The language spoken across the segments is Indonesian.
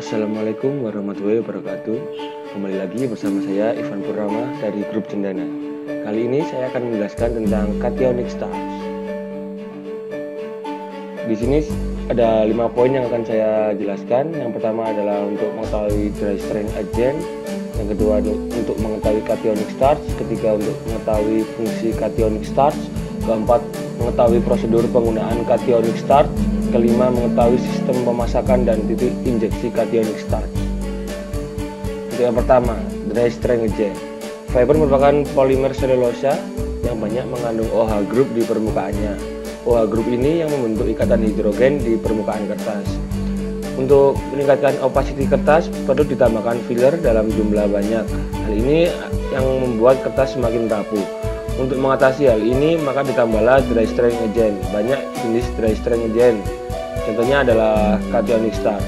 Assalamualaikum warahmatullahi wabarakatuh. Kembali lagi bersama saya Ivan Purnama dari Grup Cendana. Kali ini saya akan menjelaskan tentang cationic stars. Di sini ada 5 poin yang akan saya jelaskan. Yang pertama adalah untuk mengetahui dry strength agent, yang kedua untuk mengetahui cationic stars, ketiga untuk mengetahui fungsi cationic stars, keempat mengetahui prosedur penggunaan cationic stars, kelima mengetahui sistem pemasakan dan titik injeksi cationic stars. Untuk yang pertama, dry strength agent. Fiber merupakan polimer selulosa yang banyak mengandung OH group di permukaannya. OH group ini yang membentuk ikatan hidrogen di permukaan kertas. Untuk meningkatkan opacity kertas perlu ditambahkan filler dalam jumlah banyak. Hal ini yang membuat kertas semakin rapuh. Untuk mengatasi hal ini maka ditambahlah dry strength agent. Banyak jenis dry strength agent. Contohnya adalah cationic stars.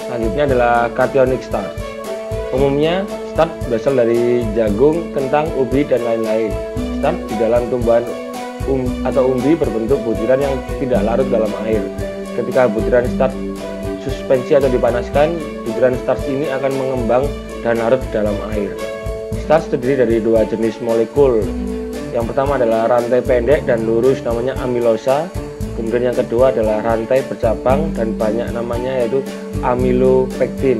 Selanjutnya adalah cationic stars. Umumnya stars berasal dari jagung, kentang, ubi, dan lain-lain. Stars di dalam tumbuhan atau umbi berbentuk butiran yang tidak larut dalam air. Ketika butiran stars suspensi atau dipanaskan, butiran stars ini akan mengembang dan larut dalam air. Stars terdiri dari 2 jenis molekul. Yang pertama adalah rantai pendek dan lurus, namanya amilosa. Kemudian yang kedua adalah rantai bercabang dan banyak namanya, yaitu amilopektin.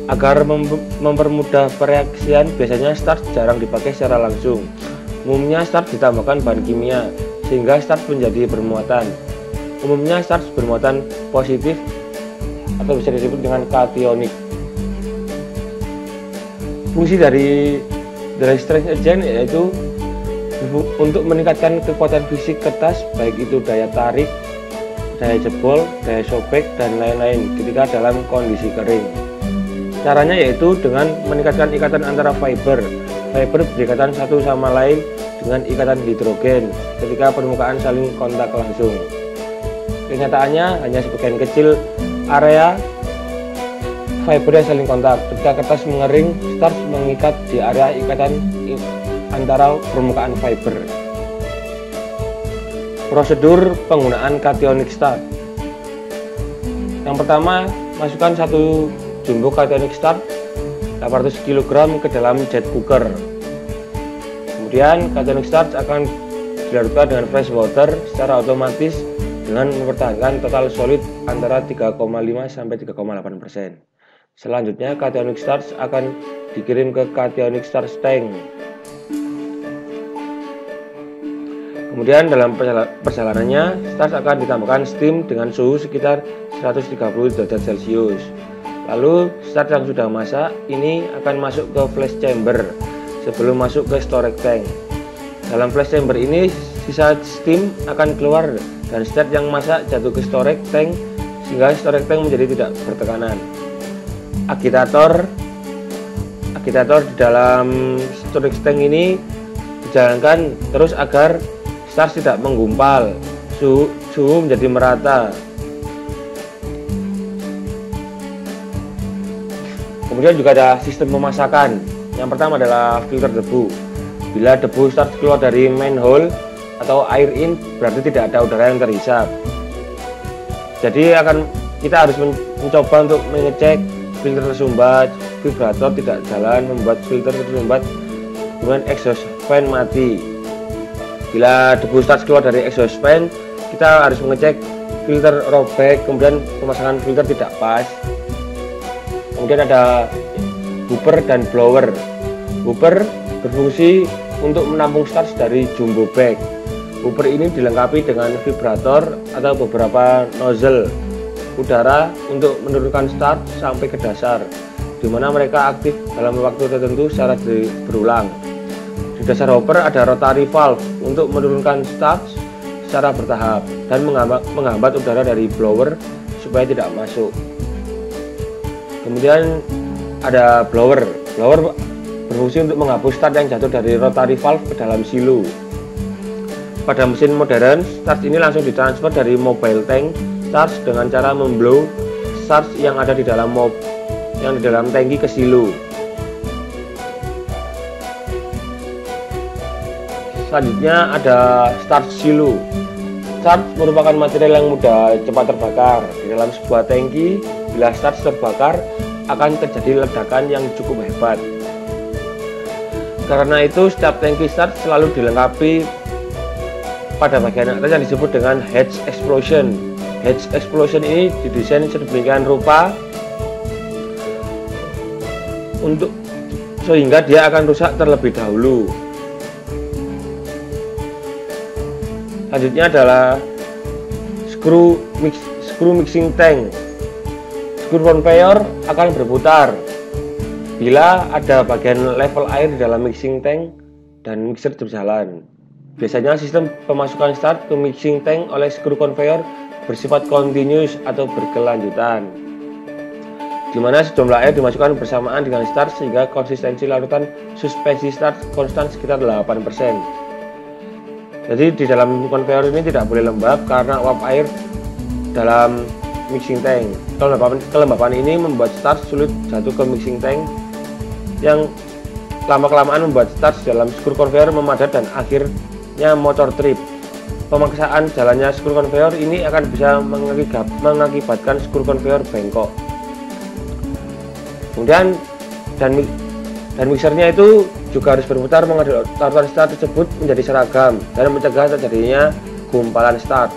Agar mempermudah pereaksian, biasanya stars jarang dipakai secara langsung. Umumnya stars ditambahkan bahan kimia sehingga stars menjadi bermuatan. Umumnya stars bermuatan positif atau bisa disebut dengan cationic. Fungsi dari dry strength agent yaitu untuk meningkatkan kekuatan fisik kertas, baik itu daya tarik, daya jebol, daya sobek, dan lain-lain ketika dalam kondisi kering. Caranya yaitu dengan meningkatkan ikatan antara fiber. Fiber berikatan satu sama lain dengan ikatan hidrogen ketika permukaan saling kontak langsung. Kenyataannya hanya sebagian kecil area fiber yang saling kontak. Ketika kertas mengering, stars mengikat di area ikatan antara permukaan fiber. Prosedur penggunaan cationic stars. Yang pertama, masukkan 1 jumbo cationic stars 800 kg ke dalam jet cooker. Kemudian cationic stars akan dilarutkan dengan fresh water secara otomatis dengan mempertahankan total solid antara 3,5 sampai 3,8%. Selanjutnya cationic stars akan dikirim ke cationic stars tank. Kemudian dalam perjalanannya stars akan ditambahkan steam dengan suhu sekitar 130 derajat Celcius. Lalu stars yang sudah masak ini akan masuk ke flash chamber sebelum masuk ke storage tank. Dalam flash chamber ini sisa steam akan keluar dan stars yang masak jatuh ke storage tank sehingga storage tank menjadi tidak bertekanan. Agitator di dalam storage tank ini dijalankan terus agar stars tidak menggumpal, suhu menjadi merata. Kemudian juga ada sistem pemasakan. Yang pertama adalah filter debu. Bila debu stars keluar dari manhole atau air in, berarti tidak ada udara yang terhisap. Jadi kita harus mencoba untuk mengecek filter tersumbat, vibrator tidak jalan, membuat filter tersumbat, kemudian exhaust fan mati. Bila debu stars keluar dari exhaust fan, kita harus mengecek filter robek, kemudian pemasangan filter tidak pas. Kemudian ada booper dan blower. Booper berfungsi untuk menampung stars dari jumbo bag. Booper ini dilengkapi dengan vibrator atau beberapa nozzle udara untuk menurunkan stars sampai ke dasar, di mana mereka aktif dalam waktu tertentu secara berulang. Di dasar hopper ada rotary valve untuk menurunkan stars secara bertahap dan menghambat udara dari blower supaya tidak masuk. Kemudian ada blower. Blower berfungsi untuk menghapus stars yang jatuh dari rotary valve ke dalam silo. Pada mesin modern, stars ini langsung ditransfer dari mobile tank stars dengan cara memblow stars yang ada di dalam tangki ke silo. Selanjutnya ada stars silo. starch merupakan material yang mudah cepat terbakar. Di dalam sebuah tangki, bila starch terbakar, akan terjadi ledakan yang cukup hebat. Karena itu, setiap tangki starch selalu dilengkapi pada bagian atas yang disebut dengan hedge explosion. Hedge explosion ini didesain sedemikian rupa sehingga dia akan rusak terlebih dahulu. Selanjutnya adalah screw mixing tank. Screw conveyor akan berputar bila ada bagian level air di dalam mixing tank dan mixer berjalan. Biasanya sistem pemasukan starch ke mixing tank oleh screw conveyor bersifat continuous atau berkelanjutan, di mana sejumlah air dimasukkan bersamaan dengan starch sehingga konsistensi larutan suspensi starch konstan sekitar 8%. Jadi di dalam conveyor ini tidak boleh lembab karena uap air dalam mixing tank. Kelembapan ini membuat starch sulit jatuh ke mixing tank, yang lama-kelamaan membuat starch dalam screw conveyor memadat dan akhirnya motor trip. Pemaksaan jalannya screw conveyor ini akan bisa mengakibatkan screw conveyor bengkok. Kemudian dan mixernya itu juga harus berputar mengaduk larutan starch tersebut menjadi seragam dan mencegah terjadinya gumpalan starch.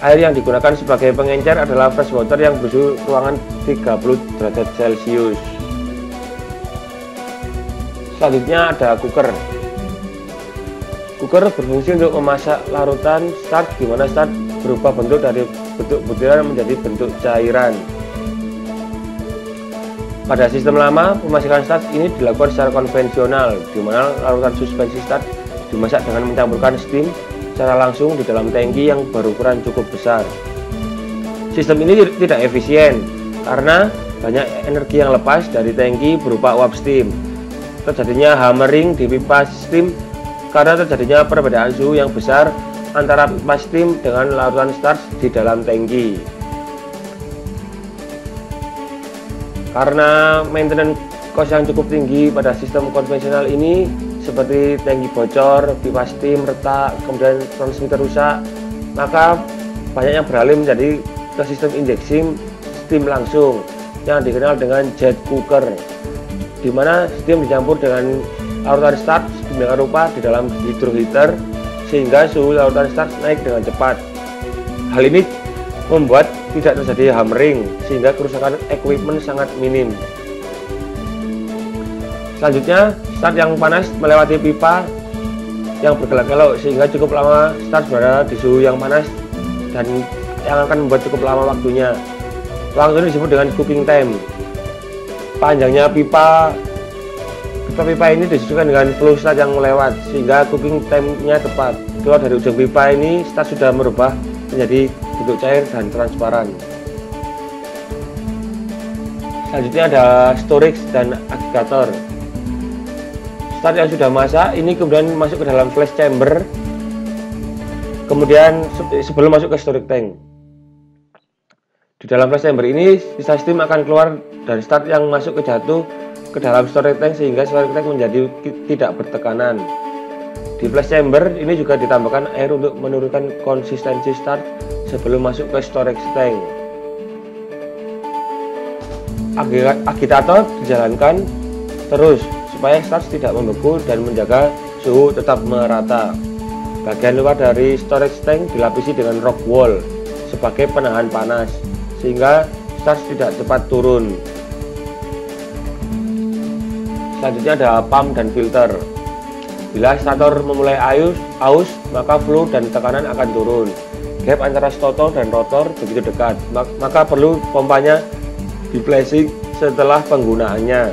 Air yang digunakan sebagai pengencer adalah fresh water yang bersuhu ruangan 30 derajat Celcius. Selanjutnya ada cooker. Cooker berfungsi untuk memasak larutan starch, di mana starch berubah bentuk dari bentuk butiran menjadi bentuk cairan. Pada sistem lama, pemasakan starch ini dilakukan secara konvensional, di mana larutan suspensi starch dimasak dengan mencampurkan steam secara langsung di dalam tangki yang berukuran cukup besar. Sistem ini tidak efisien karena banyak energi yang lepas dari tangki berupa uap steam. Terjadinya hammering di pipa steam karena terjadinya perbedaan suhu yang besar antara pipa steam dengan larutan starch di dalam tangki. Karena maintenance cost yang cukup tinggi pada sistem konvensional ini, seperti tangki bocor, pipa steam retak, kemudian transmitter rusak, maka banyak yang beralih menjadi ke sistem injeksi steam langsung yang dikenal dengan jet cooker, di mana steam dicampur dengan larutan starch sedemikian rupa di dalam hydro heater sehingga suhu larutan starch naik dengan cepat. Hal ini membuat tidak terjadi hammering sehingga kerusakan equipment sangat minim. Selanjutnya, starch yang panas melewati pipa yang berkelok-kelok sehingga cukup lama starch berada di suhu yang panas dan yang akan membuat cukup lama waktunya. Waktu ini disebut dengan cooking time. Panjangnya pipa ini disesuaikan dengan flow starch yang melewat sehingga cooking time-nya tepat. Keluar dari ujung pipa ini, starch sudah merubah menjadi bentuk cair dan transparan. Selanjutnya ada storage dan agregator. Starch yang sudah masak ini kemudian masuk ke dalam flash chamber, kemudian sebelum masuk ke storage tank. Di dalam flash chamber ini, sisa steam akan keluar dari starch yang masuk ke dalam storage tank sehingga storage tank menjadi tidak bertekanan. Di flash chamber ini juga ditambahkan air untuk menurunkan konsistensi starch sebelum masuk ke storage tank. Agitator dijalankan terus supaya starch tidak membeku dan menjaga suhu tetap merata. Bagian luar dari storage tank dilapisi dengan rock wool sebagai penahan panas sehingga starch tidak cepat turun. Selanjutnya ada pump dan filter. Bila stator memulai aus, maka flow dan tekanan akan turun. Gap antara stator dan rotor begitu dekat, maka perlu pompanya di-flashing setelah penggunaannya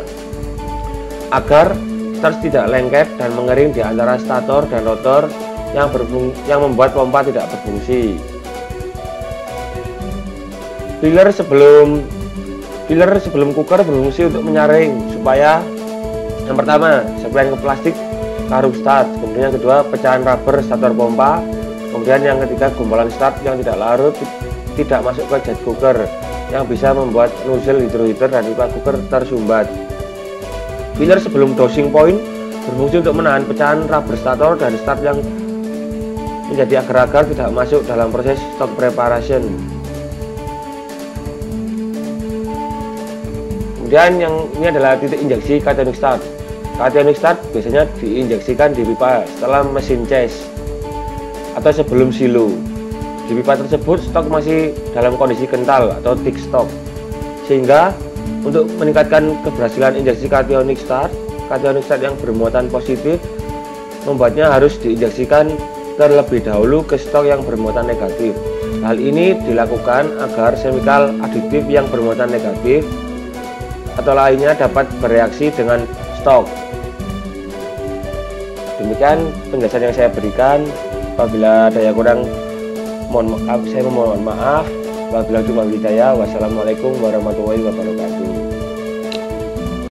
agar starch tidak lengket dan mengering di antara stator dan rotor yang membuat pompa tidak berfungsi. Filler sebelum cooker berfungsi untuk menyaring supaya yang pertama serpihan ke plastik karung starch, kemudian yang kedua pecahan rubber stator pompa, kemudian yang ketiga gumpalan starch yang tidak larut tidak masuk ke jet cooker yang bisa membuat nozzle hydro heater dan pipa cooker tersumbat. Filler sebelum dosing point berfungsi untuk menahan pecahan rubber stator dan starch menjadi agar-agar tidak masuk dalam proses stock preparation. Kemudian yang ini adalah titik injeksi cationic start. Cationic start biasanya diinjeksikan di pipa setelah mesin cas atau sebelum silo. Di pipa tersebut stok masih dalam kondisi kental atau thick stock, sehingga untuk meningkatkan keberhasilan injeksi cationic start yang bermuatan positif membuatnya harus diinjeksikan terlebih dahulu ke stok yang bermuatan negatif. Hal ini dilakukan agar chemical aditif yang bermuatan negatif atau lainnya dapat bereaksi dengan stok. Demikian penjelasan yang saya berikan. Apabila ada yang kurang, mohon maaf, saya memohon maaf. Wabillahi taufiq wal hidayah. Wassalamualaikum warahmatullahi wabarakatuh.